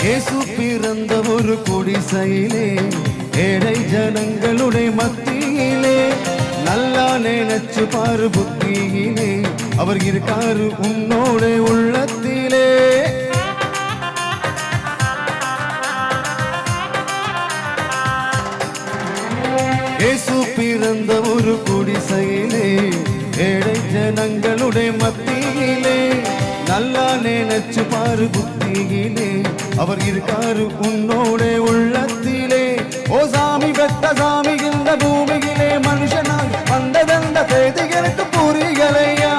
இயேசு பிறந்த ஒரு குடிசையிலே ஏழை ஜனங்களுடைய மத்தியிலே நல்லா நினைச்சு பாரு புத்தியிலே அவர் இருக்காரு உன்னோட உள்ளத்திலே. இயேசு பிறந்த ஒரு குடிசையிலே ஏழை ஜனங்களுடைய மத்தியிலே நல்லா நினைச்சு பாரு புத்தியிலே அவர் இருக்காரு உன்னோட உள்ளத்திலே. ஓ சாமி பெத்த சாமி இந்த பூமியிலே மனுஷனாக வந்ததெந்த செய்தி எனக்கு புரியலையா.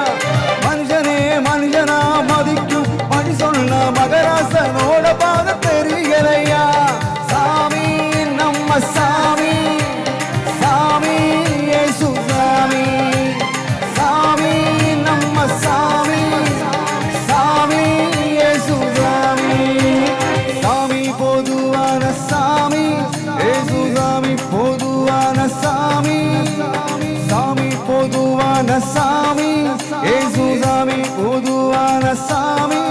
மனுஷனே மனுஷனா மதிக்கும் மணி சொன்ன மகராசனோட பாத தெரியலையா. சாமி நம்ம சாமி சாமி இயேசு சாமி சாமி நம்ம சாமி சாமி இயேசு சாமி. சாமி பொதுவான சாமி இயேசு சாமி பொதுவான சாமி சாமி பொதுவான சாமி இயேசு சாமி பொதுவான சாமி.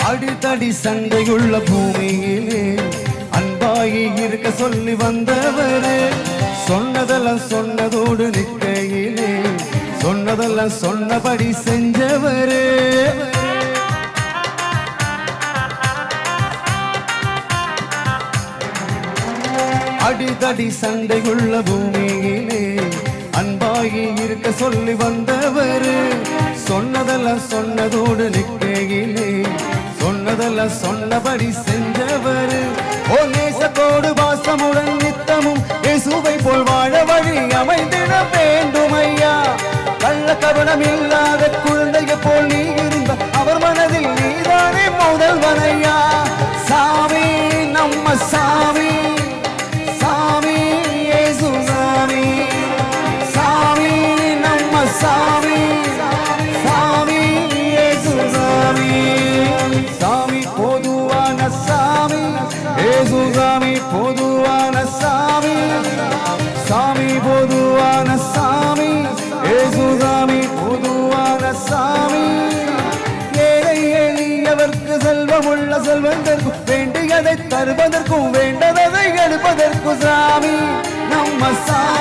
அடித்தடி சண்டையுள்ள பூமியிலே அன்பாகி இருக்க சொல்லி வந்தவரே சொன்னதெல்லாம் சொன்னதோடு நிற்கையிலே சொன்னதெல்லாம் சொன்னபடி செஞ்சவரே. அடித்தடி சண்டையுள்ள பூமியிலே அன்பாகி இருக்க சொல்லி வந்தவரே சொன்னதெல்லாம் சொன்னதோடு நிற்கையிலே சொன்னதெல்லாம் சொன்னபடி செஞ்சவர். ஓ நேசத்தோடு வாசமுடன் நித்தமும் இயேசுவை போல் வாழ வழி அமைந்திட வேண்டும் ஐயா. கள்ள கபடம் இல்லாத குழந்தைய போல் நீ இருந்த அவர் மனதில் நீதானே முதல்வனையா. சாமி நம்ம சாமி சாமி இயேசு சாமி சாமி நம்ம சாமி சாமி இயேசு சாமி. சாமி பொதுவான சாமி இயேசு சாமி பொதுவான சாமி சாமி பொதுவான சாமி இயேசு சாமி பொதுவான சாமி. ஏழை எளியவர்க்கு செல்வமுள்ள செல்வந்தர்க்கும் வேண்டியதை தருவதற்கும் வேண்டதை எடுப்பதற்கும் சாமி நம்ம சாமி